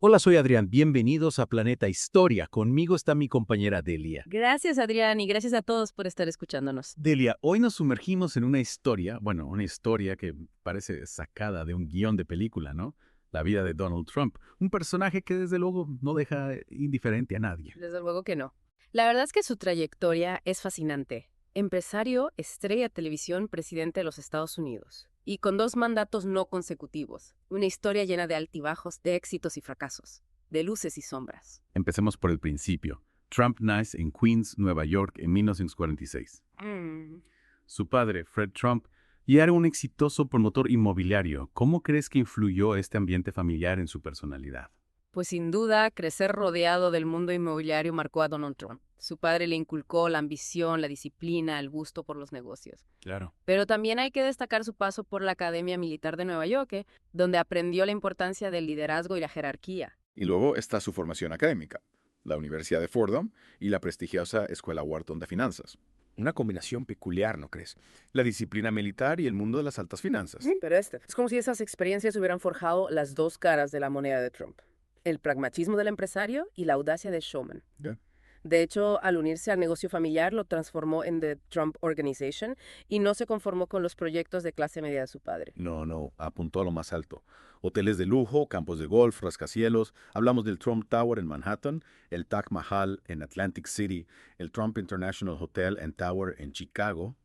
Hola, soy Adrián. Bienvenidos a Planeta Historia. Conmigo está mi compañera Delia. Gracias, Adrián, y gracias a todos por estar escuchándonos. Delia, hoy nos sumergimos en una historia, una historia que parece sacada de un guión de película, ¿no? La vida de Donald Trump, un personaje que desde luego no deja indiferente a nadie. Desde luego que no. La verdad es que su trayectoria es fascinante. Empresario, estrella de televisión, presidente de los Estados Unidos. Y con 2 mandatos no consecutivos. Una historia llena de altibajos, de éxitos y fracasos. De luces y sombras. Empecemos por el principio. Trump nace en Queens, Nueva York, en 1946. Su padre, Fred Trump, ya era un exitoso promotor inmobiliario. ¿Cómo crees que influyó este ambiente familiar en su personalidad? Pues sin duda, crecer rodeado del mundo inmobiliario marcó a Donald Trump. Su padre le inculcó la ambición, la disciplina, el gusto por los negocios. Claro. Pero también hay que destacar su paso por la Academia Militar de Nueva York, donde aprendió la importancia del liderazgo y la jerarquía. Y luego está su formación académica, la Universidad de Fordham y la prestigiosa Escuela Wharton de Finanzas. Una combinación peculiar, ¿no crees? La disciplina militar y el mundo de las altas finanzas. Pero es como si esas experiencias hubieran forjado las dos caras de la moneda de Trump. El pragmatismo del empresario y la audacia del showman. Ya. De hecho, al unirse al negocio familiar, lo transformó en The Trump Organization y no se conformó con los proyectos de clase media de su padre. No, apuntó a lo más alto. Hoteles de lujo, campos de golf, rascacielos. Hablamos del Trump Tower en Manhattan, el Taj Mahal en Atlantic City, el Trump International Hotel and Tower en Chicago.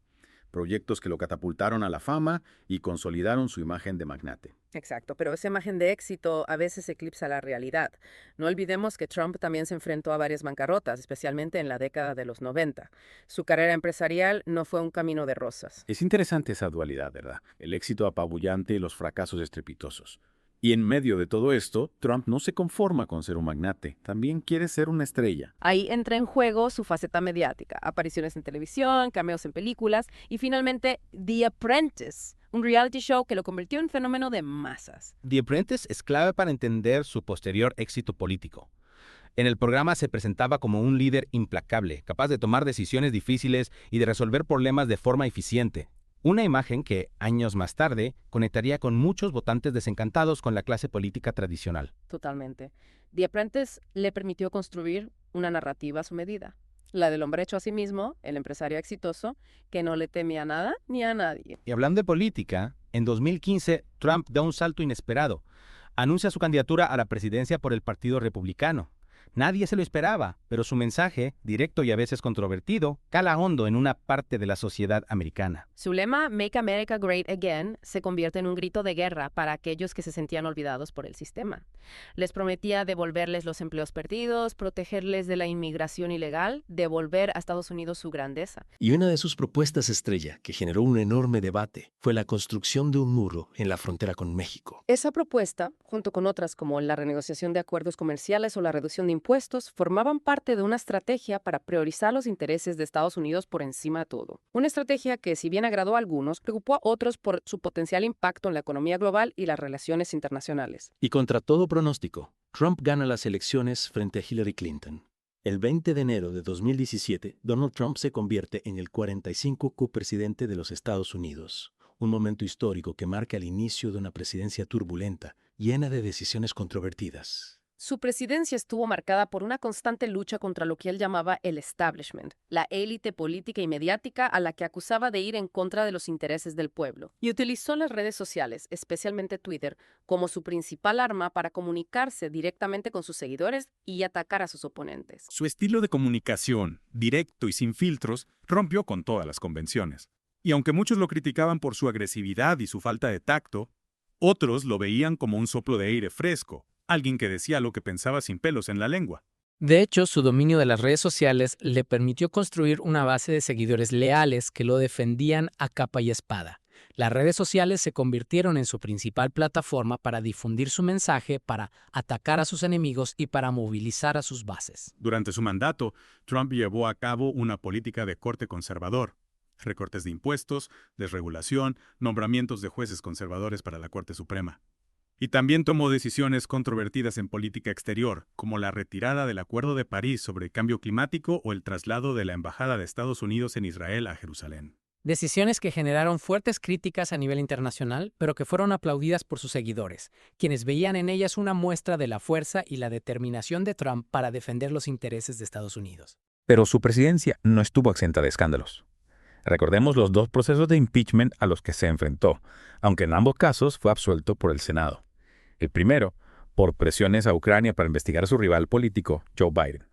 Proyectos que lo catapultaron a la fama y consolidaron su imagen de magnate. Exacto, pero esa imagen de éxito a veces eclipsa la realidad. No olvidemos que Trump también se enfrentó a varias bancarrotas, especialmente en la década de los 90. Su carrera empresarial no fue un camino de rosas. Es interesante esa dualidad, ¿verdad? El éxito apabullante y los fracasos estrepitosos. Y en medio de todo esto, Trump no se conforma con ser un magnate, también quiere ser una estrella. Ahí entra en juego su faceta mediática, apariciones en televisión, cameos en películas y finalmente The Apprentice, un reality show que lo convirtió en fenómeno de masas. The Apprentice es clave para entender su posterior éxito político. En el programa se presentaba como un líder implacable, capaz de tomar decisiones difíciles y de resolver problemas de forma eficiente. Una imagen que, años más tarde, conectaría con muchos votantes desencantados con la clase política tradicional. Totalmente. The Apprentice le permitió construir una narrativa a su medida. La del hombre hecho a sí mismo, el empresario exitoso, que no le temía a nada ni a nadie. Y hablando de política, en 2015 Trump da un salto inesperado. Anuncia su candidatura a la presidencia por el Partido Republicano. Nadie se lo esperaba, pero su mensaje, directo y a veces controvertido, cala hondo en una parte de la sociedad americana. Su lema, Make America Great Again, se convierte en un grito de guerra para aquellos que se sentían olvidados por el sistema. Les prometía devolverles los empleos perdidos, protegerles de la inmigración ilegal, devolver a Estados Unidos su grandeza. Y una de sus propuestas estrella, que generó un enorme debate, fue la construcción de un muro en la frontera con México. Esa propuesta, junto con otras como la renegociación de acuerdos comerciales o la reducción de impuestos, formaban parte de una estrategia para priorizar los intereses de Estados Unidos por encima de todo. Una estrategia que, si bien agradó a algunos, preocupó a otros por su potencial impacto en la economía global y las relaciones internacionales. Y contra todo pronóstico, Trump gana las elecciones frente a Hillary Clinton. El 20 de enero de 2017, Donald Trump se convierte en el 45 copresidente de los Estados Unidos. Un momento histórico que marca el inicio de una presidencia turbulenta, llena de decisiones controvertidas. Su presidencia estuvo marcada por una constante lucha contra lo que él llamaba el establishment, la élite política y mediática a la que acusaba de ir en contra de los intereses del pueblo. Y utilizó las redes sociales, especialmente Twitter, como su principal arma para comunicarse directamente con sus seguidores y atacar a sus oponentes. Su estilo de comunicación, directo y sin filtros, rompió con todas las convenciones. Y aunque muchos lo criticaban por su agresividad y su falta de tacto, otros lo veían como un soplo de aire fresco, alguien que decía lo que pensaba sin pelos en la lengua. De hecho, su dominio de las redes sociales le permitió construir una base de seguidores leales que lo defendían a capa y espada. Las redes sociales se convirtieron en su principal plataforma para difundir su mensaje, para atacar a sus enemigos y para movilizar a sus bases. Durante su mandato, Trump llevó a cabo una política de corte conservador. Recortes de impuestos, desregulación, nombramientos de jueces conservadores para la Corte Suprema. Y también tomó decisiones controvertidas en política exterior, como la retirada del Acuerdo de París sobre el cambio climático o el traslado de la Embajada de Estados Unidos en Israel a Jerusalén. Decisiones que generaron fuertes críticas a nivel internacional, pero que fueron aplaudidas por sus seguidores, quienes veían en ellas una muestra de la fuerza y la determinación de Trump para defender los intereses de Estados Unidos. Pero su presidencia no estuvo exenta de escándalos. Recordemos los 2 procesos de impeachment a los que se enfrentó, aunque en ambos casos fue absuelto por el Senado. El primero, por presiones a Ucrania para investigar a su rival político, Joe Biden.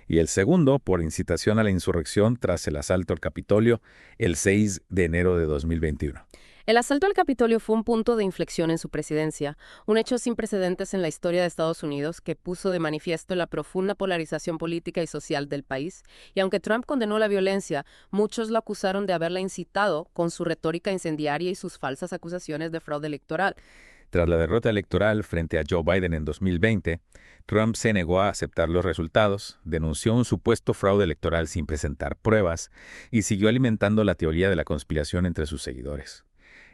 Y el segundo, por incitación a la insurrección tras el asalto al Capitolio el 6 de enero de 2021. El asalto al Capitolio fue un punto de inflexión en su presidencia, un hecho sin precedentes en la historia de Estados Unidos que puso de manifiesto la profunda polarización política y social del país. Y aunque Trump condenó la violencia, muchos lo acusaron de haberla incitado con su retórica incendiaria y sus falsas acusaciones de fraude electoral. Tras la derrota electoral frente a Joe Biden en 2020, Trump se negó a aceptar los resultados, denunció un supuesto fraude electoral sin presentar pruebas y siguió alimentando la teoría de la conspiración entre sus seguidores.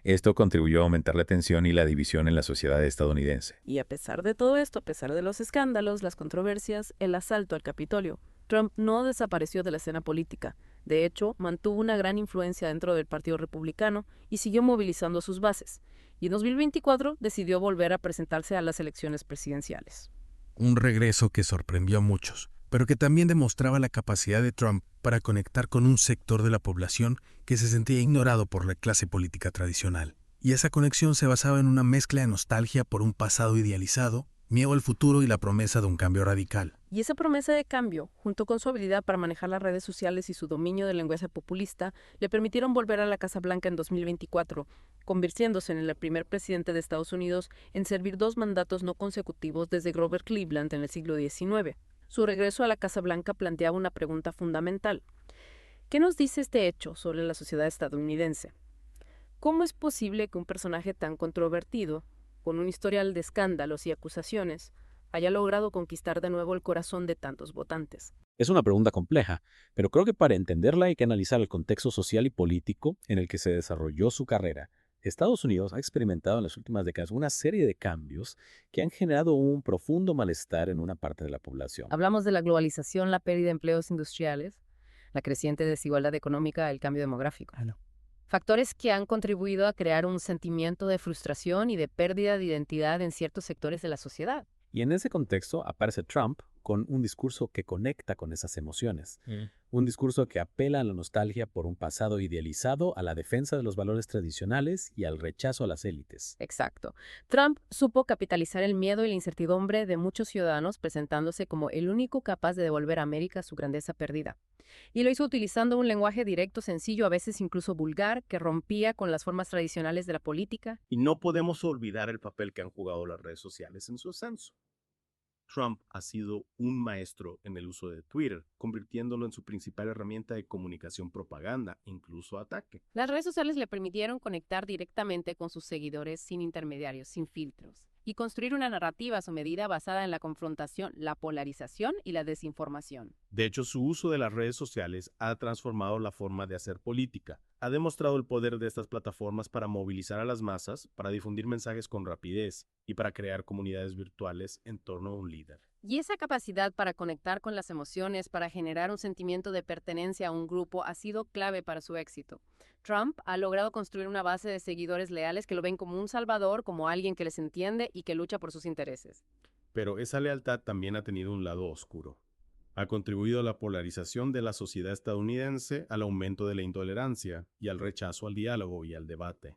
Esto contribuyó a aumentar la tensión y la división en la sociedad estadounidense. Y a pesar de todo esto, a pesar de los escándalos, las controversias, el asalto al Capitolio, Trump no desapareció de la escena política. De hecho, mantuvo una gran influencia dentro del Partido Republicano y siguió movilizando a sus bases. Y en 2024 decidió volver a presentarse a las elecciones presidenciales. Un regreso que sorprendió a muchos, pero que también demostraba la capacidad de Trump para conectar con un sector de la población que se sentía ignorado por la clase política tradicional. Y esa conexión se basaba en una mezcla de nostalgia por un pasado idealizado, miedo al futuro y la promesa de un cambio radical. Y esa promesa de cambio, junto con su habilidad para manejar las redes sociales y su dominio del lenguaje populista, le permitieron volver a la Casa Blanca en 2024, convirtiéndose en el primer presidente de Estados Unidos en servir 2 mandatos no consecutivos desde Grover Cleveland en el siglo XIX. Su regreso a la Casa Blanca planteaba una pregunta fundamental. ¿Qué nos dice este hecho sobre la sociedad estadounidense? ¿Cómo es posible que un personaje tan controvertido, con un historial de escándalos y acusaciones, haya logrado conquistar de nuevo el corazón de tantos votantes? Es una pregunta compleja, pero creo que para entenderla hay que analizar el contexto social y político en el que se desarrolló su carrera. Estados Unidos ha experimentado en las últimas décadas una serie de cambios que han generado un profundo malestar en una parte de la población. Hablamos de la globalización, la pérdida de empleos industriales, la creciente desigualdad económica, el cambio demográfico. Factores que han contribuido a crear un sentimiento de frustración y de pérdida de identidad en ciertos sectores de la sociedad. Y en ese contexto aparece Trump con un discurso que conecta con esas emociones. Un discurso que apela a la nostalgia por un pasado idealizado, a la defensa de los valores tradicionales y al rechazo a las élites. Exacto. Trump supo capitalizar el miedo y la incertidumbre de muchos ciudadanos, presentándose como el único capaz de devolver a América su grandeza perdida. Y lo hizo utilizando un lenguaje directo, sencillo, a veces incluso vulgar, que rompía con las formas tradicionales de la política. Y no podemos olvidar el papel que han jugado las redes sociales en su ascenso. Trump ha sido un maestro en el uso de Twitter, convirtiéndolo en su principal herramienta de comunicación, propaganda, incluso ataque. Las redes sociales le permitieron conectar directamente con sus seguidores sin intermediarios, sin filtros, y construir una narrativa a su medida basada en la confrontación, la polarización y la desinformación. De hecho, su uso de las redes sociales ha transformado la forma de hacer política. Ha demostrado el poder de estas plataformas para movilizar a las masas, para difundir mensajes con rapidez y para crear comunidades virtuales en torno a un líder. Y esa capacidad para conectar con las emociones, para generar un sentimiento de pertenencia a un grupo, ha sido clave para su éxito. Trump ha logrado construir una base de seguidores leales que lo ven como un salvador, como alguien que les entiende y que lucha por sus intereses. Pero esa lealtad también ha tenido un lado oscuro. Ha contribuido a la polarización de la sociedad estadounidense, al aumento de la intolerancia y al rechazo al diálogo y al debate.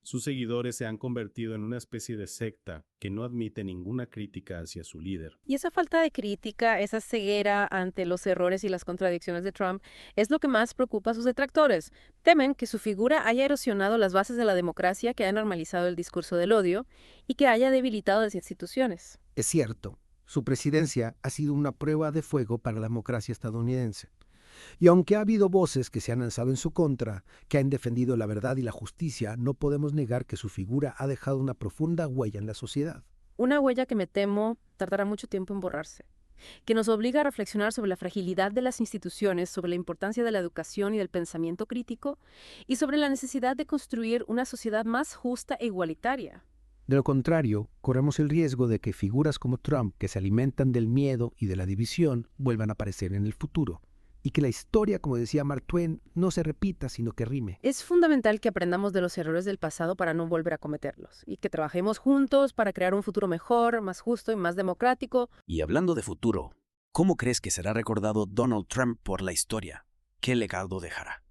Sus seguidores se han convertido en una especie de secta que no admite ninguna crítica hacia su líder. Y esa falta de crítica, esa ceguera ante los errores y las contradicciones de Trump, es lo que más preocupa a sus detractores. Temen que su figura haya erosionado las bases de la democracia, que haya normalizado el discurso del odio y que haya debilitado las instituciones. Es cierto, su presidencia ha sido una prueba de fuego para la democracia estadounidense. Y aunque ha habido voces que se han alzado en su contra, que han defendido la verdad y la justicia, no podemos negar que su figura ha dejado una profunda huella en la sociedad. Una huella que me temo tardará mucho tiempo en borrarse, que nos obliga a reflexionar sobre la fragilidad de las instituciones, sobre la importancia de la educación y del pensamiento crítico, y sobre la necesidad de construir una sociedad más justa e igualitaria. De lo contrario, corremos el riesgo de que figuras como Trump, que se alimentan del miedo y de la división, vuelvan a aparecer en el futuro. y que la historia, como decía Mark Twain, no se repita, sino que rime. Es fundamental que aprendamos de los errores del pasado para no volver a cometerlos y que trabajemos juntos para crear un futuro mejor, más justo y más democrático. Y hablando de futuro, ¿cómo crees que será recordado Donald Trump por la historia? ¿Qué legado dejará?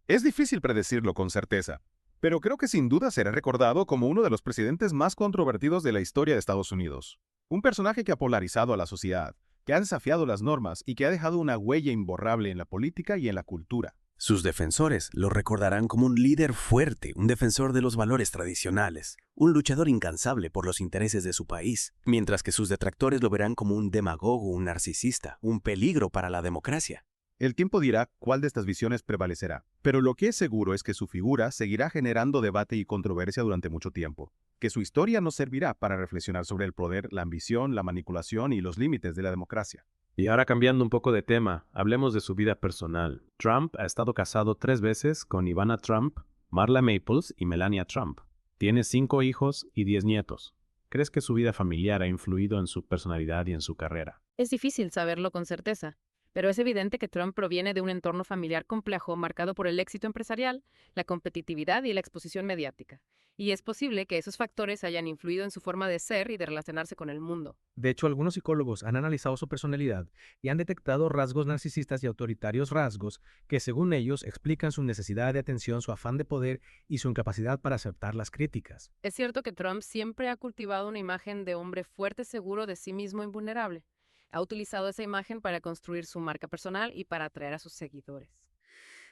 Es difícil predecirlo con certeza, pero creo que sin duda será recordado como uno de los presidentes más controvertidos de la historia de Estados Unidos. Un personaje que ha polarizado a la sociedad, que ha desafiado las normas y que ha dejado una huella imborrable en la política y en la cultura. Sus defensores lo recordarán como un líder fuerte, un defensor de los valores tradicionales, un luchador incansable por los intereses de su país, mientras que sus detractores lo verán como un demagogo, un narcisista, un peligro para la democracia. El tiempo dirá cuál de estas visiones prevalecerá, pero lo que es seguro es que su figura seguirá generando debate y controversia durante mucho tiempo, que su historia nos servirá para reflexionar sobre el poder, la ambición, la manipulación y los límites de la democracia. Y ahora cambiando un poco de tema, hablemos de su vida personal. Trump ha estado casado 3 veces con Ivana Trump, Marla Maples y Melania Trump. Tiene 5 hijos y 10 nietos. ¿Crees que su vida familiar ha influido en su personalidad y en su carrera? Es difícil saberlo con certeza, pero es evidente que Trump proviene de un entorno familiar complejo marcado por el éxito empresarial, la competitividad y la exposición mediática. Y es posible que esos factores hayan influido en su forma de ser y de relacionarse con el mundo. De hecho, algunos psicólogos han analizado su personalidad y han detectado rasgos narcisistas y autoritarios, rasgos que, según ellos, explican su necesidad de atención, su afán de poder y su incapacidad para aceptar las críticas. Es cierto que Trump siempre ha cultivado una imagen de hombre fuerte, seguro de sí mismo e invulnerable. Ha utilizado esa imagen para construir su marca personal y para atraer a sus seguidores.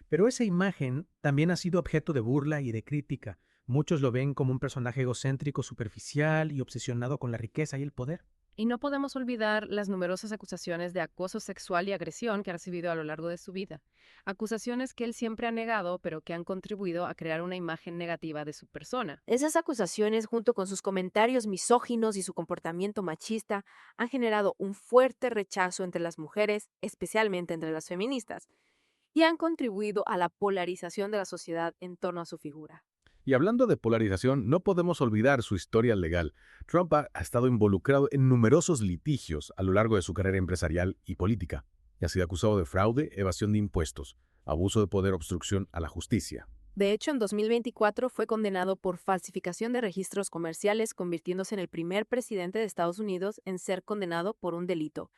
Pero esa imagen también ha sido objeto de burla y de crítica. Muchos lo ven como un personaje egocéntrico, superficial y obsesionado con la riqueza y el poder. Y no podemos olvidar las numerosas acusaciones de acoso sexual y agresión que ha recibido a lo largo de su vida. Acusaciones que él siempre ha negado, pero que han contribuido a crear una imagen negativa de su persona. Esas acusaciones, junto con sus comentarios misóginos y su comportamiento machista, han generado un fuerte rechazo entre las mujeres, especialmente entre las feministas, y han contribuido a la polarización de la sociedad en torno a su figura. Y hablando de polarización, no podemos olvidar su historia legal. Trump ha estado involucrado en numerosos litigios a lo largo de su carrera empresarial y política, y ha sido acusado de fraude, evasión de impuestos, abuso de poder, obstrucción a la justicia. De hecho, en 2024 fue condenado por falsificación de registros comerciales, convirtiéndose en el primer presidente de Estados Unidos en ser condenado por un delito.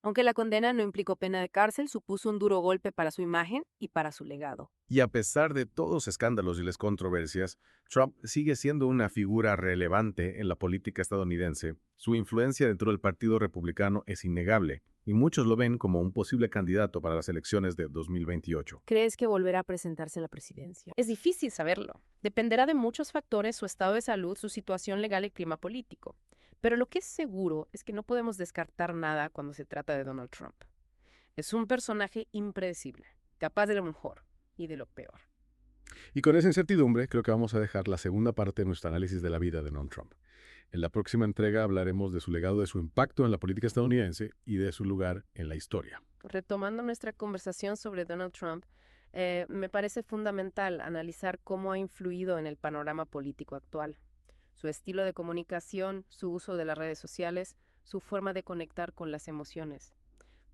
Aunque la condena no implicó pena de cárcel, supuso un duro golpe para su imagen y para su legado. Y a pesar de todos los escándalos y las controversias, Trump sigue siendo una figura relevante en la política estadounidense. Su influencia dentro del Partido Republicano es innegable, y muchos lo ven como un posible candidato para las elecciones de 2028. ¿Crees que volverá a presentarse a la presidencia? Es difícil saberlo. Dependerá de muchos factores: su estado de salud, su situación legal y clima político. Pero lo que es seguro es que no podemos descartar nada cuando se trata de Donald Trump. Es un personaje impredecible, capaz de lo mejor y de lo peor. Y con esa incertidumbre, creo que vamos a dejar la segunda parte de nuestro análisis de la vida de Donald Trump. En la próxima entrega hablaremos de su legado, de su impacto en la política estadounidense y de su lugar en la historia. Retomando nuestra conversación sobre Donald Trump, me parece fundamental analizar cómo ha influido en el panorama político actual. Su estilo de comunicación, su uso de las redes sociales, su forma de conectar con las emociones.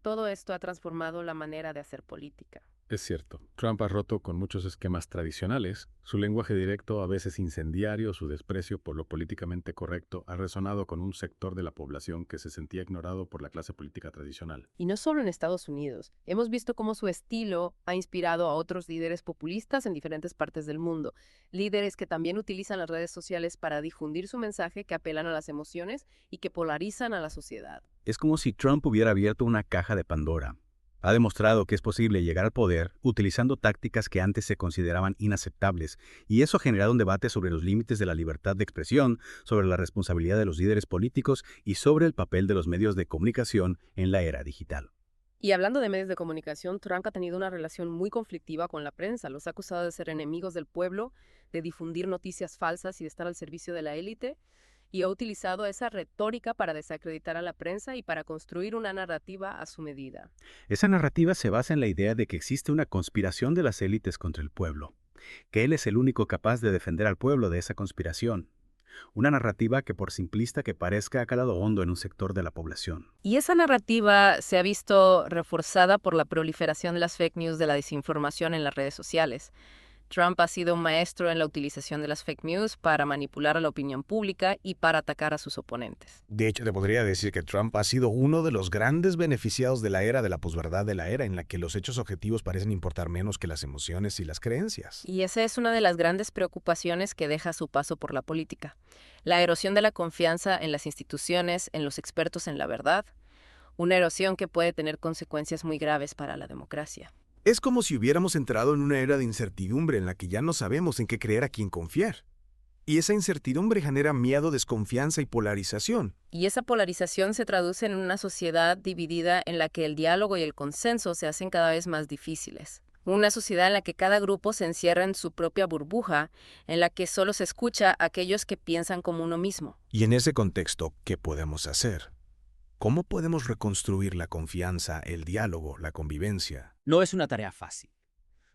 Todo esto ha transformado la manera de hacer política. Es cierto, Trump ha roto con muchos esquemas tradicionales. Su lenguaje directo, a veces incendiario, su desprecio por lo políticamente correcto, ha resonado con un sector de la población que se sentía ignorado por la clase política tradicional. Y no solo en Estados Unidos. Hemos visto cómo su estilo ha inspirado a otros líderes populistas en diferentes partes del mundo. Líderes que también utilizan las redes sociales para difundir su mensaje, que apelan a las emociones y que polarizan a la sociedad. Es como si Trump hubiera abierto una caja de Pandora. Ha demostrado que es posible llegar al poder utilizando tácticas que antes se consideraban inaceptables, y eso ha generado un debate sobre los límites de la libertad de expresión, sobre la responsabilidad de los líderes políticos y sobre el papel de los medios de comunicación en la era digital. Y hablando de medios de comunicación, Trump ha tenido una relación muy conflictiva con la prensa. Los ha acusado de ser enemigos del pueblo, de difundir noticias falsas y de estar al servicio de la élite. Y ha utilizado esa retórica para desacreditar a la prensa y para construir una narrativa a su medida. Esa narrativa se basa en la idea de que existe una conspiración de las élites contra el pueblo, que él es el único capaz de defender al pueblo de esa conspiración. Una narrativa que, por simplista que parezca, ha calado hondo en un sector de la población. Y esa narrativa se ha visto reforzada por la proliferación de las fake news, de la desinformación en las redes sociales. Trump ha sido un maestro en la utilización de las fake news para manipular a la opinión pública y para atacar a sus oponentes. De hecho, te podría decir que Trump ha sido uno de los grandes beneficiados de la era de la posverdad, de la era en la que los hechos objetivos parecen importar menos que las emociones y las creencias. Y esa es una de las grandes preocupaciones que deja su paso por la política. La erosión de la confianza en las instituciones, en los expertos en la verdad. Una erosión que puede tener consecuencias muy graves para la democracia. Es como si hubiéramos entrado en una era de incertidumbre en la que ya no sabemos en qué creer, a quién confiar. Y esa incertidumbre genera miedo, desconfianza y polarización. Y esa polarización se traduce en una sociedad dividida en la que el diálogo y el consenso se hacen cada vez más difíciles. Una sociedad en la que cada grupo se encierra en su propia burbuja, en la que solo se escucha a aquellos que piensan como uno mismo. Y en ese contexto, ¿qué podemos hacer? ¿Cómo podemos reconstruir la confianza, el diálogo, la convivencia? No es una tarea fácil,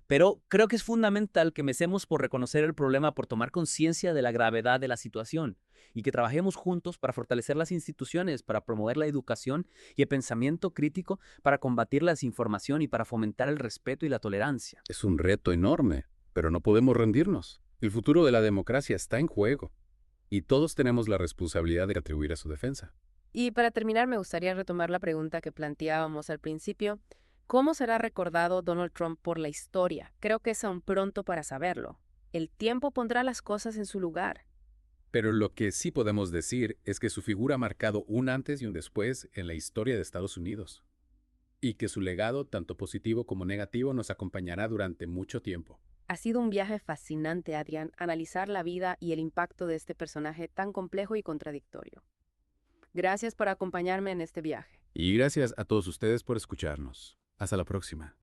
pero creo que es fundamental que empecemos por reconocer el problema, por tomar conciencia de la gravedad de la situación y que trabajemos juntos para fortalecer las instituciones, para promover la educación y el pensamiento crítico, para combatir la desinformación y para fomentar el respeto y la tolerancia. Es un reto enorme, pero no podemos rendirnos. El futuro de la democracia está en juego y todos tenemos la responsabilidad de contribuir a su defensa. Y para terminar, me gustaría retomar la pregunta que planteábamos al principio. ¿Cómo será recordado Donald Trump por la historia? Creo que es aún pronto para saberlo. El tiempo pondrá las cosas en su lugar. Pero lo que sí podemos decir es que su figura ha marcado un antes y un después en la historia de Estados Unidos. Y que su legado, tanto positivo como negativo, nos acompañará durante mucho tiempo. Ha sido un viaje fascinante, Adrián, analizar la vida y el impacto de este personaje tan complejo y contradictorio. Gracias por acompañarme en este viaje. Y gracias a todos ustedes por escucharnos. Hasta la próxima.